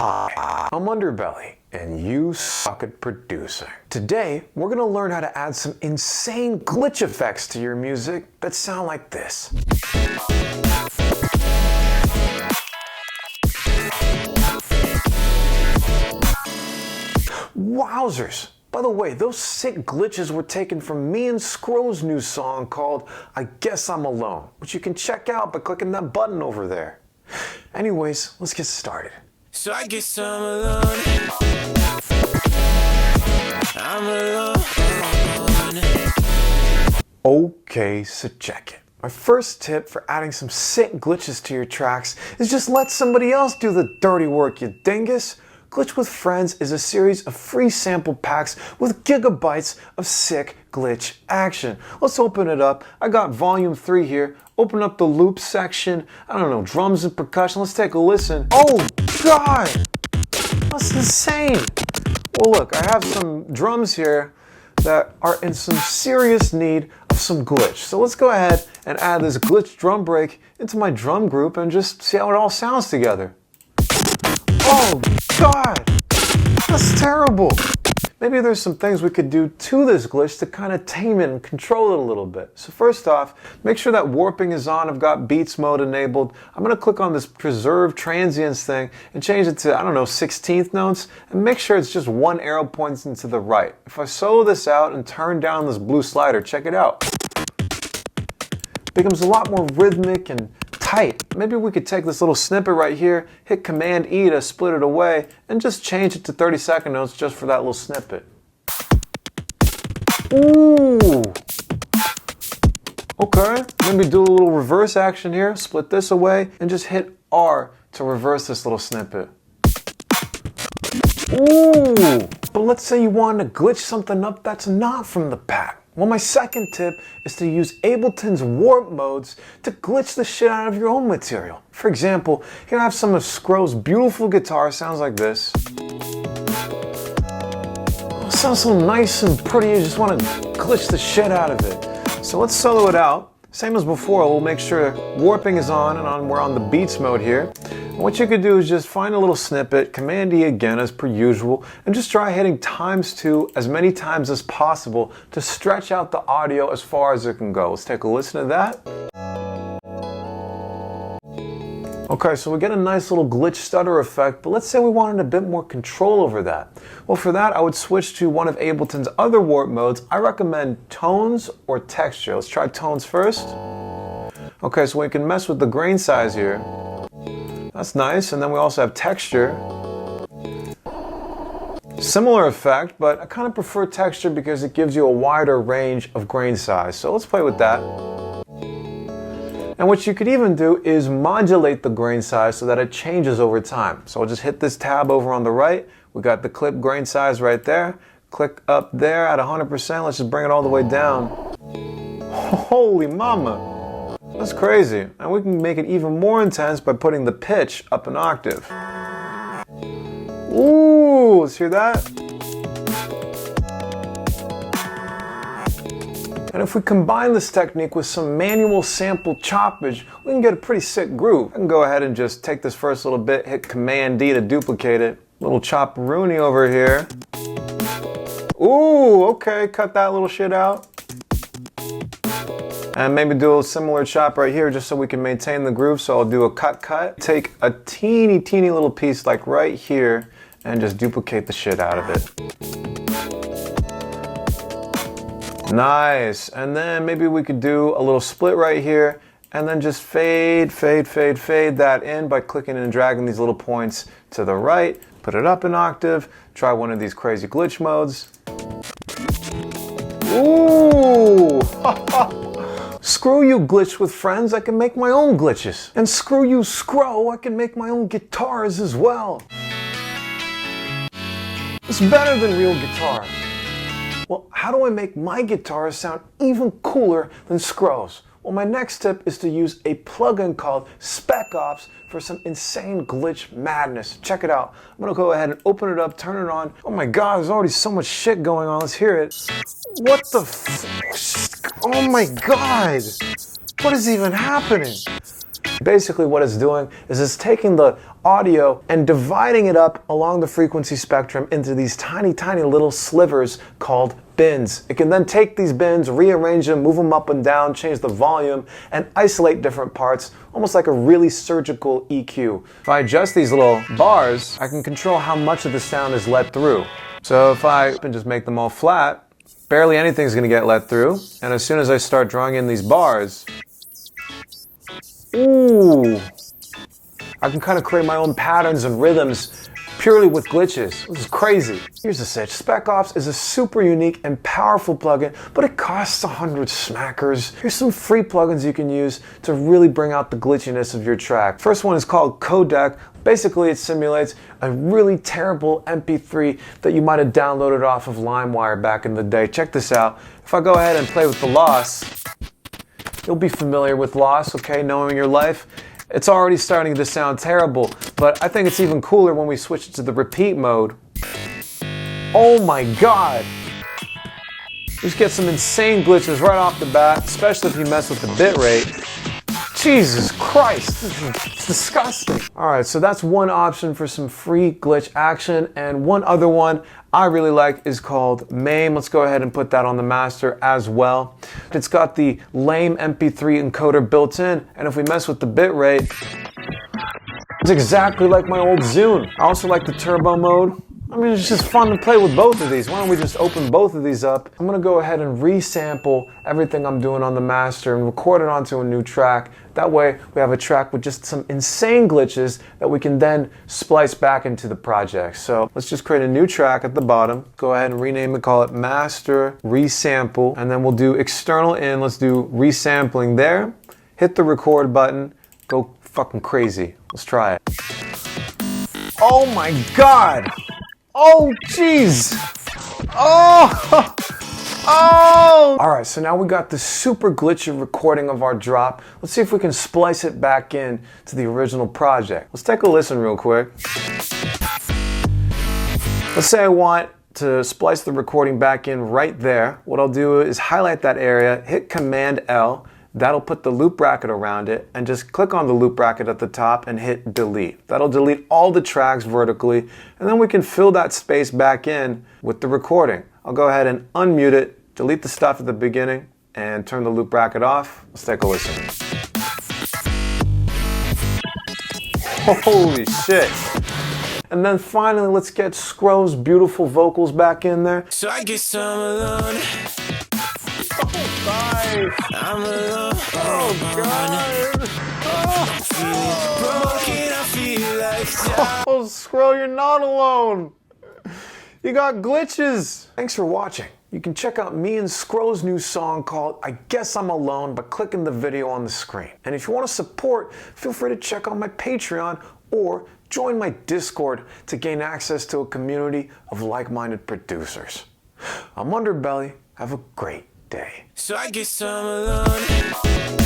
Hi, I'm Underbelly, and you suck at producing. Today, we're gonna learn how to add some insane glitch effects to your music that sound like this. Wowzers! By the way, those sick glitches were taken from me and Scro's new song called I Guess I'm Alone, which you can check out by clicking that button over there. Anyways, let's get started. So I guess I'm alone. I'm alone. Okay, so check it. My first tip for adding some sick glitches to your tracks is just let somebody else do the dirty work, you dingus. Glitch with Friends is a series of free sample packs with gigabytes of sick glitch action. Let's open it up. I got volume 3 here. Open up the loop section. I don't know, drums and percussion. Let's take a listen. Oh God, that's insane. Well look, I have some drums here that are in some serious need of some glitch. So let's go ahead and add this glitch drum break into my drum group and just see how it all sounds together. Oh God, that's terrible. Maybe there's some things we could do to this glitch to kind of tame it and control it a little bit. So first off, make sure that warping is on. I've got beats mode enabled. I'm gonna click on this preserve transients thing and change it to, I don't know, 16th notes, and make sure it's just one arrow pointing to the right. If I solo this out and turn down this blue slider, check it out. It becomes a lot more rhythmic and tight. Maybe we could take this little snippet right here, hit Command E to split it away, and just change it to 30-second notes just for that little snippet. Ooh! Okay, maybe do a little reverse action here, split this away, and just hit R to reverse this little snippet. Ooh! But let's say you want to glitch something up that's not from the pack. Well, my second tip is to use Ableton's warp modes to glitch the shit out of your own material. For example, here I have some of Scro's beautiful guitar, sounds like this. Oh, it sounds so nice and pretty, you just want to glitch the shit out of it. So let's solo it out. Same as before, we'll make sure warping is on and we're on the beats mode here. And what you could do is just find a little snippet, Command E again as per usual, and just try hitting ×2 as many times as possible to stretch out the audio as far as it can go. Let's take a listen to that. Okay, so we get a nice little glitch stutter effect, but let's say we wanted a bit more control over that. Well, for that, I would switch to one of Ableton's other warp modes. I recommend tones or texture. Let's try tones first. Okay, so we can mess with the grain size here. That's nice, and then we also have texture. Similar effect, but I kind of prefer texture because it gives you a wider range of grain size. So let's play with that. And what you could even do is modulate the grain size so that it changes over time. So I'll just hit this tab over on the right. We got the clip grain size right there. Click up there at 100%. Let's just bring it all the way down. Holy mama. That's crazy. And we can make it even more intense by putting the pitch up an octave. Ooh, let's hear that. And if we combine this technique with some manual sample choppage, we can get a pretty sick groove. I can go ahead and just take this first little bit, hit Command D to duplicate it. Little chopperoonie over here. Ooh, okay, cut that little shit out. And maybe do a similar chop right here just so we can maintain the groove. So I'll do a cut. Take a teeny little piece like right here and just duplicate the shit out of it. Nice, and then maybe we could do a little split right here and then just fade that in by clicking and dragging these little points to the right. Put it up an octave, try one of these crazy glitch modes. Ooh! Screw you, Glitch with Friends, I can make my own glitches. And screw you, Scro, I can make my own guitars as well. It's better than real guitar. Well, how do I make my guitars sound even cooler than Scro's? Well, my next tip is to use a plugin called Spec Ops for some insane glitch madness. Check it out. I'm gonna go ahead and open it up, turn it on. Oh my God, there's already so much shit going on. Let's hear it. What the oh my God. What is even happening? Basically what it's doing is it's taking the audio and dividing it up along the frequency spectrum into these tiny, tiny little slivers called bins. It can then take these bins, rearrange them, move them up and down, change the volume, and isolate different parts, almost like a really surgical EQ. If I adjust these little bars, I can control how much of the sound is let through. So if I can just make them all flat, barely anything's gonna get let through. And as soon as I start drawing in these bars, ooh, I can kind of create my own patterns and rhythms purely with glitches. This is crazy. Here's the sitch. Spec Ops is a super unique and powerful plugin, but it costs 100 smackers. Here's some free plugins you can use to really bring out the glitchiness of your track. First one is called Codec. Basically, it simulates a really terrible MP3 that you might have downloaded off of LimeWire back in the day. Check this out. If I go ahead and play with the loss, you'll be familiar with loss, okay, knowing your life. It's already starting to sound terrible, but I think it's even cooler when we switch it to the repeat mode. Oh my God! You just get some insane glitches right off the bat, especially if you mess with the bitrate. Jesus Christ, it's disgusting. All right, so that's one option for some free glitch action, and one other one I really like is called MAME. Let's go ahead and put that on the master as well. It's got the lame MP3 encoder built in, and if we mess with the bitrate, it's exactly like my old Zune. I also like the turbo mode. I mean, it's just fun to play with both of these. Why don't we just open both of these up? I'm gonna go ahead and resample everything I'm doing on the master and record it onto a new track. That way, we have a track with just some insane glitches that we can then splice back into the project. So let's just create a new track at the bottom. Go ahead and rename it, call it Master Resample, and then we'll do external in. Let's do resampling there. Hit the record button. Go fucking crazy. Let's try it. Oh my God! Oh, jeez! Oh! Oh! Alright, so now we got this super glitchy recording of our drop. Let's see if we can splice it back in to the original project. Let's take a listen real quick. Let's say I want to splice the recording back in right there. What I'll do is highlight that area, hit Command L. That'll put the loop bracket around it, and just click on the loop bracket at the top and hit delete. That'll delete all the tracks vertically, and then we can fill that space back in with the recording. I'll go ahead and unmute it, delete the stuff at the beginning, and turn the loop bracket off. Let's take a listen. Holy shit. And then finally, let's get Scro's beautiful vocals back in there. So I get some alone. Oh, nice. I'm alone. Oh, God. I'm feeling broken. I feel like Oh, Scro, you're not alone. You got glitches. Thanks for watching. You can check out me and Scro's new song called I Guess I'm Alone by clicking the video on the screen. And if you want to support, feel free to check out my Patreon or join my Discord to gain access to a community of like-minded producers. I'm Underbelly. Have a great day. so I get some alone.